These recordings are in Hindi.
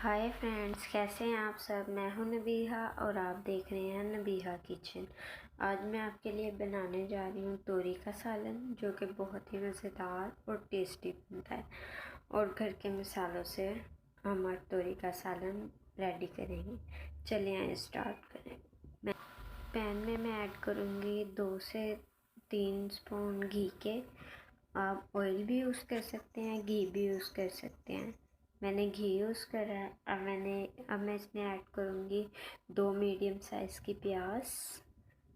हाय फ्रेंड्स, कैसे हैं आप सब। मैं हूं नबीहा और आप देख रहे हैं नबीहा किचन। आज मैं आपके लिए बनाने जा रही हूं तोरी का सालन, जो कि बहुत ही मज़ेदार और टेस्टी बनता है। और घर के मसालों से हम आज तोरी का सालन रेडी करेंगे। चलिए आइए स्टार्ट करें। पैन में मैं ऐड करूँगी 2 से 3 स्पून घी के। आप ऑयल भी यूज़ कर सकते हैं, घी भी यूज़ कर सकते हैं। मैंने घी यूज़ करा है। अब मैं इसमें ऐड करूँगी 2 मीडियम साइज़ की प्याज।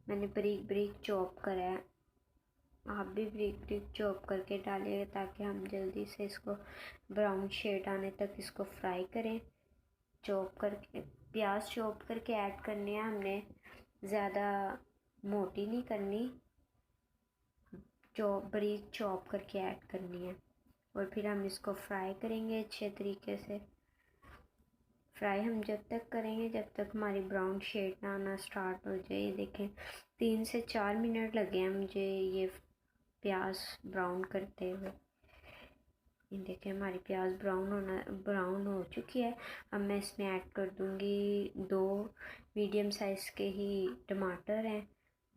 मैंने बारीक बारीक चॉप करा है। आप भी बारीक बारीक चॉप करके डालिएगा ताकि हम जल्दी से इसको ब्राउन शेड आने तक इसको फ्राई करें। चॉप करके प्याज चॉप करके ऐड करनी है हमने, ज़्यादा मोटी नहीं करनी, बारीक चॉप करके ऐड करनी है। और फिर हम इसको फ्राई करेंगे अच्छे तरीके से। फ्राई हम जब तक करेंगे जब तक हमारी ब्राउन शेड ना आना स्टार्ट हो जाए। ये देखें 3 से 4 मिनट लगे हैं मुझे ये प्याज ब्राउन करते हुए। ये देखें हमारी प्याज ब्राउन हो चुकी है। अब मैं इसमें ऐड कर दूँगी 2 मीडियम साइज़ के ही टमाटर हैं,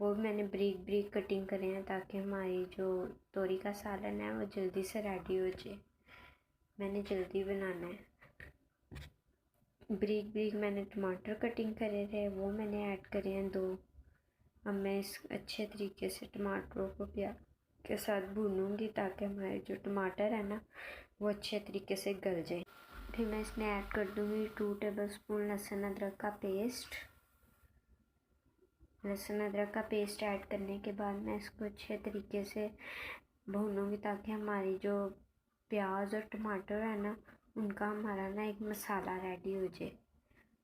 वो भी मैंने बारीक बारीक कटिंग करे हैं ताकि हमारी जो तोरी का सालन है वो जल्दी से रेडी हो जाए। मैंने जल्दी बनाना है। बारीक बारीक मैंने टमाटर कटिंग करे थे, वो मैंने ऐड करे हैं 2। अब मैं इस अच्छे तरीके से टमाटरों को प्याज के साथ भूनूंगी ताकि हमारे जो टमाटर है ना वो अच्छे तरीके से गल जाए। फिर मैं इसमें ऐड कर दूँगी 2 टेबलस्पून लहसुन अदरक का पेस्ट। लहसुन अदरक का पेस्ट ऐड करने के बाद मैं इसको अच्छे तरीके से भूनूंगी ताकि हमारी जो प्याज और टमाटर है ना उनका हमारा ना एक मसाला रेडी हो जाए।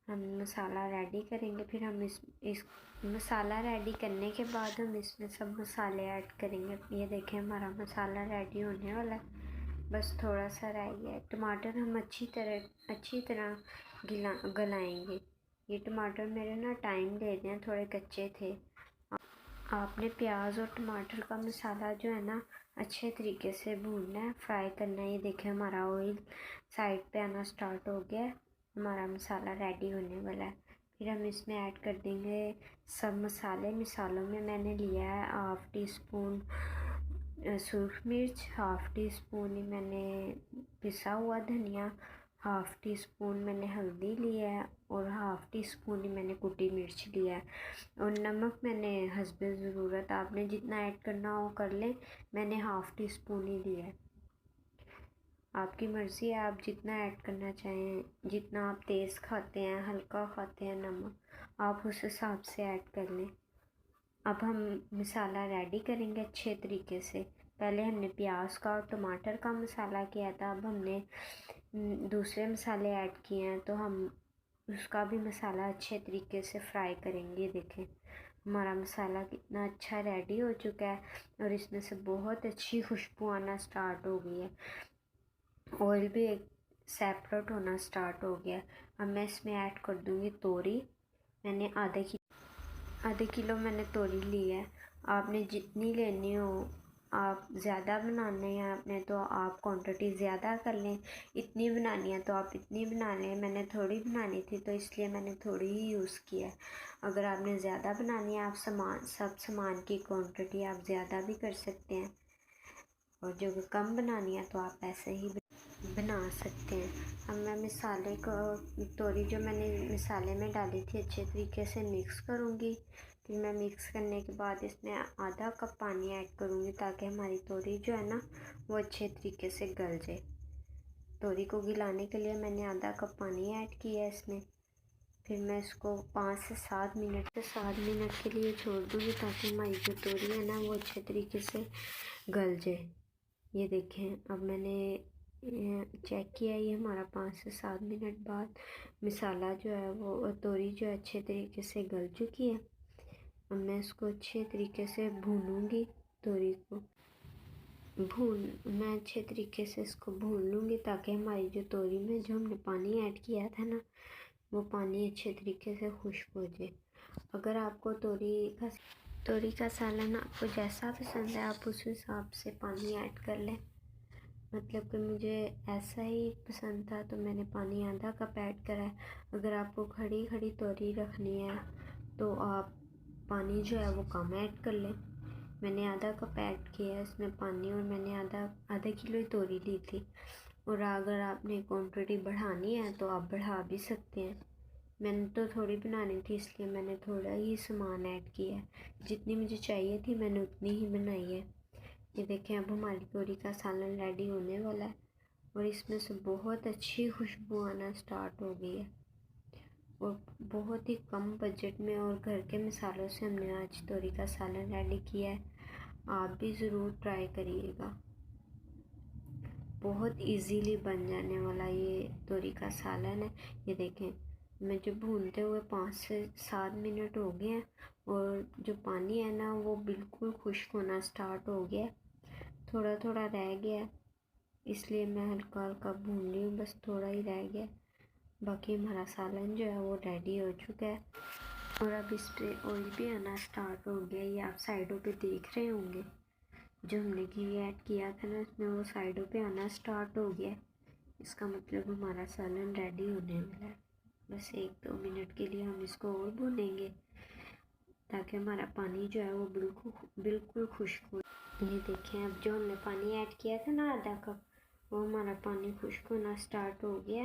हम मसाला रेडी करेंगे, फिर हम इस मसाला रेडी करने के बाद हम इसमें सब मसाले ऐड करेंगे। ये देखें हमारा मसाला रेडी होने वाला है, बस थोड़ा सा रह गया है। टमाटर हम अच्छी तरह गलाएंगे। ये टमाटर मेरे ना टाइम ले रहे हैं, थोड़े कच्चे थे। आपने प्याज और टमाटर का मसाला जो है ना अच्छे तरीके से भूनना है, फ्राई करना है। ये देखें हमारा ऑयल साइड पे आना स्टार्ट हो गया है, हमारा मसाला रेडी होने वाला है। फिर हम इसमें ऐड कर देंगे सब मसालों में मैंने लिया है 1/2 टीस्पून सूरख मिर्च, 1/2 टीस्पून ही मैंने पिसा हुआ धनिया, 1/2 टीस्पून मैंने हल्दी लिया है और 1/2 टीस्पून ही मैंने कुटी मिर्च लिया है। और नमक मैंने हस्बे ज़रूरत, आपने जितना ऐड करना हो कर लें। मैंने 1/2 टीस्पून ही लिया है। आपकी मर्ज़ी है, आप जितना ऐड करना चाहें, जितना आप तेज़ खाते हैं, हल्का खाते हैं नमक, आप उस हिसाब से ऐड कर लें। अब हम मसाला रेडी करेंगे अच्छे तरीके से। पहले हमने प्याज का और टमाटर का मसाला किया था, अब हमने दूसरे मसाले ऐड किए हैं, तो हम उसका भी मसाला अच्छे तरीके से फ्राई करेंगे। देखें हमारा मसाला कितना अच्छा रेडी हो चुका है और इसमें से बहुत अच्छी खुशबू आना स्टार्ट हो गई है। ऑयल भी एक सेपरेट होना स्टार्ट हो गया। अब मैं इसमें ऐड कर दूँगी तोरी। मैंने आधे किलो मैंने तोरी ली है। आपने जितनी लेनी हो, आप ज़्यादा बनाने हैं आपने तो आप क्वांटिटी ज़्यादा कर लें, इतनी बनानी है तो आप इतनी बना लें। मैंने थोड़ी बनानी थी तो इसलिए मैंने थोड़ी ही यूज़ किया है। अगर आपने ज़्यादा बनानी है, आप सब सामान की क्वांटिटी आप ज़्यादा भी कर सकते हैं, और जो कम बनानी है तो आप ऐसे ही बना सकते हैं। अब मैं मसाले को तोरी जो मैंने मसाले में डाली थी अच्छे तरीके से मिक्स करूँगी। फिर मैं मिक्स करने के बाद इसमें आधा कप पानी ऐड करूँगी ताकि हमारी तोरी जो है ना वो अच्छे तरीके से गल जाए। तोरी को गिलाने के लिए मैंने आधा कप पानी ऐड किया है इसमें। फिर मैं इसको 5 से 7 मिनट के लिए छोड़ दूँगी ताकि हमारी जो तोरी है ना वो अच्छे तरीके से गल जाए। ये देखें अब मैंने चेक किया, ये हमारा 5 से 7 मिनट बाद मसाला जो है वो तोरी जो है अच्छे तरीके से गल चुकी है। अब मैं इसको अच्छे तरीके से भूनूंगी। तोरी को मैं अच्छे तरीके से इसको भून लूँगी ताकि हमारी जो तोरी में जो हमने पानी ऐड किया था ना वो पानी अच्छे तरीके से खुश्क हो जाए। अगर आपको तोरी का सालन आपको जैसा पसंद है आप उस हिसाब से पानी ऐड कर लें। मतलब कि मुझे ऐसा ही पसंद था, तो मैंने पानी आधा कप ऐड करा है। अगर आपको खड़ी खड़ी तोरी रखनी है तो आप पानी जो है वो कम ऐड कर लें। मैंने आधा कप ऐड किया है इसमें पानी, और मैंने आधा किलो ही तोरी ली थी। और अगर आपने क्वांटिटी बढ़ानी है तो आप बढ़ा भी सकते हैं। मैंने तो थोड़ी बनानी थी, इसलिए मैंने थोड़ा ही सामान ऐड किया है। जितनी मुझे चाहिए थी मैंने उतनी ही बनाई है। ये देखें, अब हमारी तोरी का सालन रेडी होने वाला है और इसमें से बहुत अच्छी खुशबू आना स्टार्ट हो गई है। और बहुत ही कम बजट में और घर के मसालों से हमने आज तोरी का सालन रेडी किया है। आप भी ज़रूर ट्राई करिएगा। बहुत इजीली बन जाने वाला ये तोरी का सालन है। ये देखें, मुझे भूनते हुए 5 से 7 मिनट हो गए हैं और जो पानी है ना वो बिल्कुल खुश्क होना स्टार्ट हो गया है। थोड़ा थोड़ा रह गया है, इसलिए मैं हल्का हल्का भून रही हूँ, बस थोड़ा ही रह गया। बाकी हमारा सालन जो है वो रेडी हो चुका है। और अब इस पर ऑयल भी आना स्टार्ट हो गया। ये आप साइडों पे देख रहे होंगे, जो हमने घी ऐड किया था ना उसमें वो साइडों पे आना स्टार्ट हो गया। इसका मतलब हमारा सालन रेडी होने वाला है। बस 1-2 मिनट के लिए हम इसको और भूनेंगे ताकि हमारा पानी जो है वो बिल्कुल खुश्क हो। ये देखें, अब जो हमने पानी ऐड किया था ना आधा कप, वो हमारा पानी खुश्क होना स्टार्ट हो गया।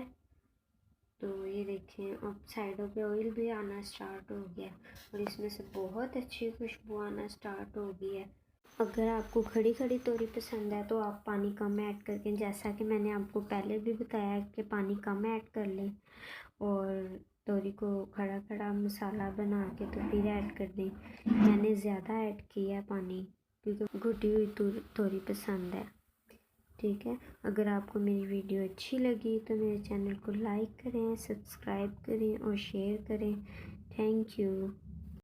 तो ये देखें, अब साइडों पे ऑयल भी आना स्टार्ट हो गया और इसमें से बहुत अच्छी खुशबू आना स्टार्ट हो गई है। अगर आपको खड़ी खड़ी तोरी पसंद है तो आप पानी कम ऐड करके, जैसा कि मैंने आपको पहले भी बताया कि पानी कम ऐड कर लें और तोरी को खड़ा खड़ा मसाला बना के तो फिर ऐड कर दें। मैंने ज़्यादा ऐड किया पानी क्योंकि घुटी हुई तोरी पसंद है। ठीक है, अगर आपको मेरी वीडियो अच्छी लगी तो मेरे चैनल को लाइक करें, सब्सक्राइब करें और शेयर करें। Thank you.